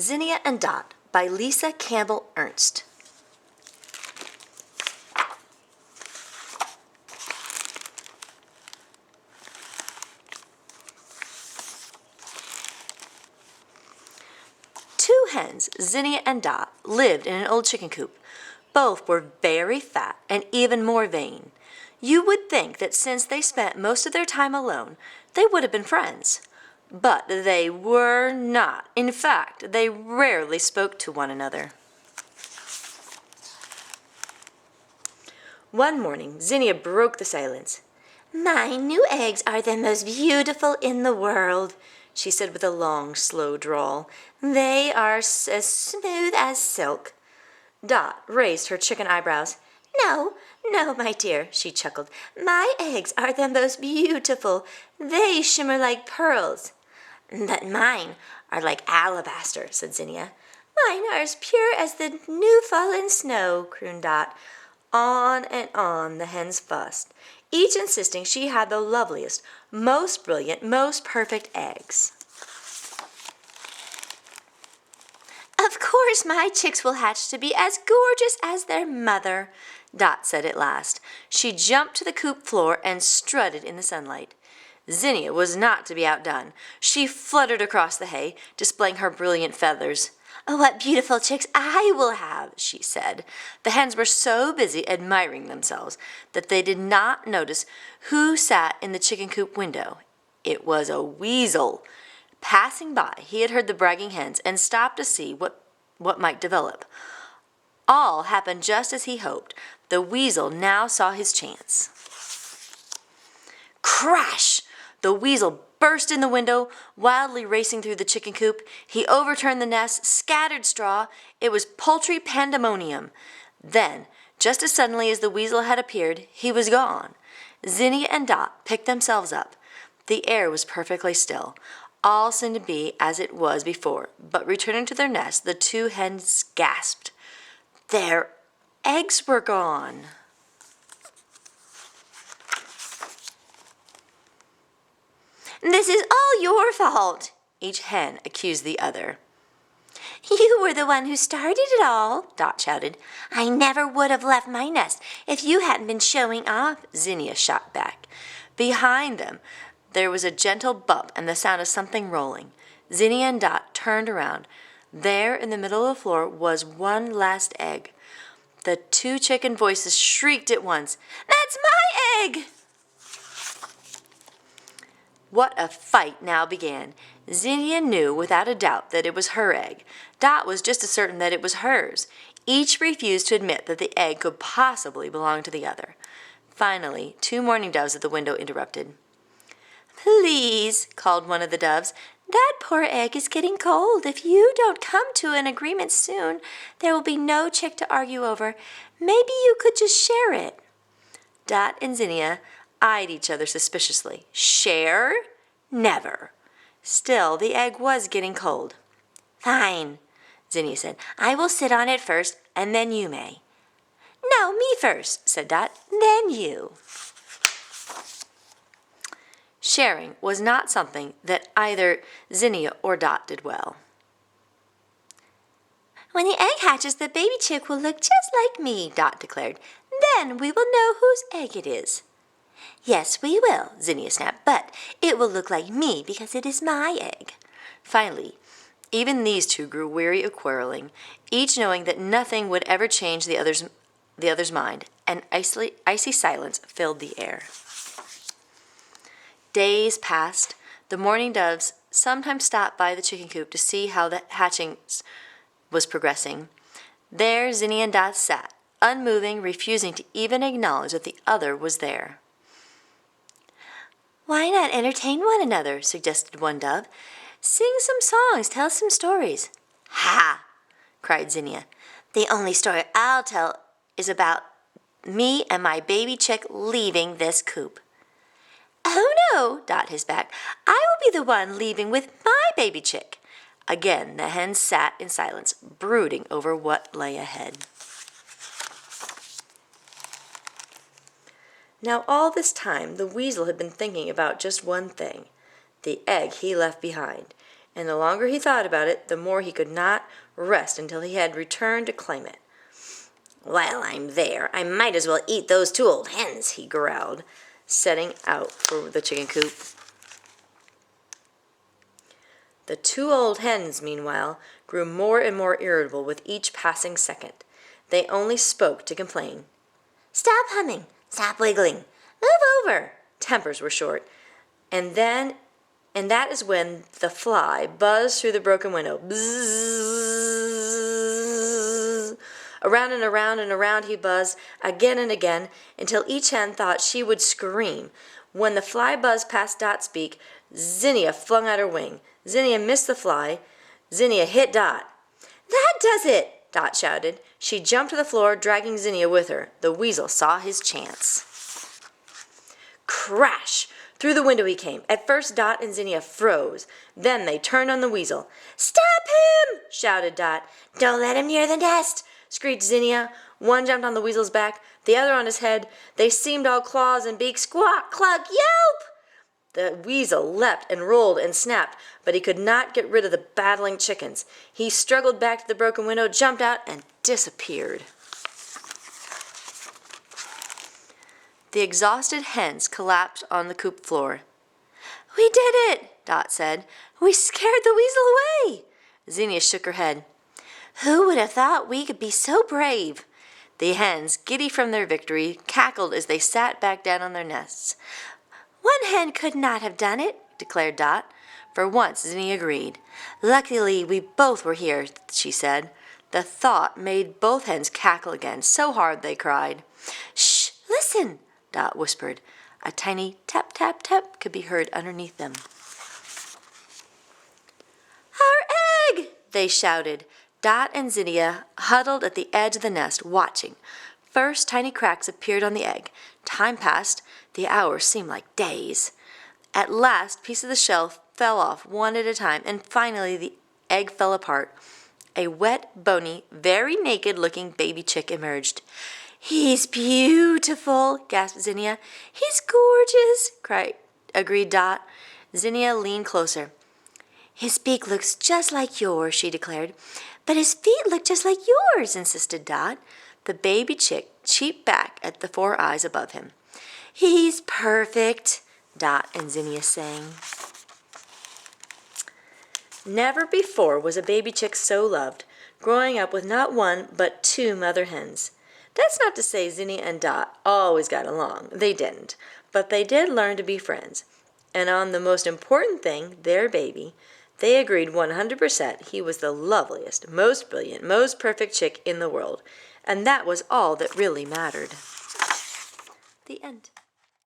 Zinnia and Dot by Lisa Campbell Ernst. Two hens, Zinnia and Dot, lived in an old chicken coop. Both were very fat and even more vain. You would think that since they spent most of their time alone, they would have been friends. But they were not. In fact, they rarely spoke to one another. One morning, Zinnia broke the silence. "My new eggs are the most beautiful in the world," she said with a long, slow drawl. "They are as smooth as silk." Dot raised her chicken eyebrows. "No, no, my dear," she chuckled. "My eggs are the most beautiful. They shimmer like pearls." "But mine are like alabaster," said Zinnia. "Mine are as pure as the new-fallen snow," crooned Dot. On and on the hens fussed, each insisting she had the loveliest, most brilliant, most perfect eggs. "Of course my chicks will hatch to be as gorgeous as their mother," Dot said at last. She jumped to the coop floor and strutted in the sunlight. Zinnia was not to be outdone. She fluttered across the hay, displaying her brilliant feathers. "What beautiful chicks I will have," she said. The hens were so busy admiring themselves that they did not notice who sat in the chicken coop window. It was a weasel. Passing by, he had heard the bragging hens and stopped to see what might develop. All happened just as he hoped. The weasel now saw his chance. Crash! The weasel burst in the window, wildly racing through the chicken coop. He overturned the nest, scattered straw. It was poultry pandemonium. Then, just as suddenly as the weasel had appeared, he was gone. Zinnia and Dot picked themselves up. The air was perfectly still. All seemed to be as it was before, but returning to their nest, the two hens gasped. Their eggs were gone. "This is all your fault," each hen accused the other. "You were the one who started it all," Dot shouted. "I never would have left my nest if you hadn't been showing off," Zinnia shot back. Behind them, there was a gentle bump and the sound of something rolling. Zinnia and Dot turned around. There in the middle of the floor was one last egg. The two chicken voices shrieked at once, "That's my egg!" What a fight now began. Zinnia knew without a doubt that it was her egg. Dot was just as certain that it was hers. Each refused to admit that the egg could possibly belong to the other. Finally, two mourning doves at the window interrupted. "Please," called one of the doves, "that poor egg is getting cold. If you don't come to an agreement soon, there will be no chick to argue over. Maybe you could just share it." Dot and Zinnia eyed each other suspiciously. Share? Never. Still, the egg was getting cold. "Fine," Zinnia said. "I will sit on it first, and then you may." "No, me first," said Dot. "Then you." Sharing was not something that either Zinnia or Dot did well. "When the egg hatches, the baby chick will look just like me," Dot declared. "Then we will know whose egg it is." "Yes, we will," Zinnia snapped, "but it will look like me because it is my egg." Finally, even these two grew weary of quarreling, each knowing that nothing would ever change the other's mind, and icy silence filled the air. Days passed. The mourning doves sometimes stopped by the chicken coop to see how the hatching was progressing. There Zinnia and Dot sat, unmoving, refusing to even acknowledge that the other was there. "Why not entertain one another?" suggested one dove. "Sing some songs, tell some stories." "Ha!" cried Zinnia. "The only story I'll tell is about me and my baby chick leaving this coop." "Oh no," Dot hissed back. "I will be the one leaving with my baby chick." Again the hens sat in silence, brooding over what lay ahead. Now all this time the weasel had been thinking about just one thing, the egg he left behind. and the longer he thought about it, the more he could not rest until he had returned to claim it. "While I'm there, I might as well eat those 2 old hens," he growled, setting out for the chicken coop. The 2 old hens, meanwhile, grew more and more irritable with each passing second. They only spoke to complain. "Stop humming! Stop wiggling! Move over!" Tempers were short. And that is when the fly buzzed through the broken window. Bzzz. Around and around and around he buzzed, again and again, until each hen thought she would scream. When the fly buzzed past Dot's beak, Zinnia flung out her wing. Zinnia missed the fly. Zinnia hit Dot. "That does it!" Dot shouted. She jumped to the floor, dragging Zinnia with her. The weasel saw his chance. Crash! Through the window he came. At first Dot and Zinnia froze. Then they turned on the weasel. "Stop him!" shouted Dot. "Don't let him near the nest!" screeched Zinnia. One jumped on the weasel's back, the other on his head. They seemed all claws and beaks. Squawk, cluck, yelp! The weasel leapt and rolled and snapped, but he could not get rid of the battling chickens. He struggled back to the broken window, jumped out, and disappeared. The exhausted hens collapsed on the coop floor. "We did it," Dot said. "We scared the weasel away." Zinnia shook her head. "Who would have thought we could be so brave?" The hens, giddy from their victory, cackled as they sat back down on their nests. "One hen could not have done it," declared Dot. For once Zinnia agreed. "Luckily we both were here," she said. The thought made both hens cackle again, so hard they cried. "Shh! Listen!" Dot whispered. A tiny tap, tap, tap could be heard underneath them. "Our egg!" they shouted. Dot and Zinnia huddled at the edge of the nest, watching. First, tiny cracks appeared on the egg. Time passed. The hours seemed like days. At last, pieces of the shell fell off one at a time, and finally the egg fell apart. A wet, bony, very naked-looking baby chick emerged. "He's beautiful," gasped Zinnia. "He's gorgeous," agreed Dot. Zinnia leaned closer. "His beak looks just like yours," she declared. "But his feet look just like yours," insisted Dot. The baby chick cheeped back at the 4 eyes above him. "He's perfect," Dot and Zinnia sang. Never before was a baby chick so loved, growing up with not one but 2 mother hens. That's not to say Zinnia and Dot always got along. They didn't. But they did learn to be friends. And on the most important thing, their baby, they agreed 100% he was the loveliest, most brilliant, most perfect chick in the world. And that was all that really mattered. The end.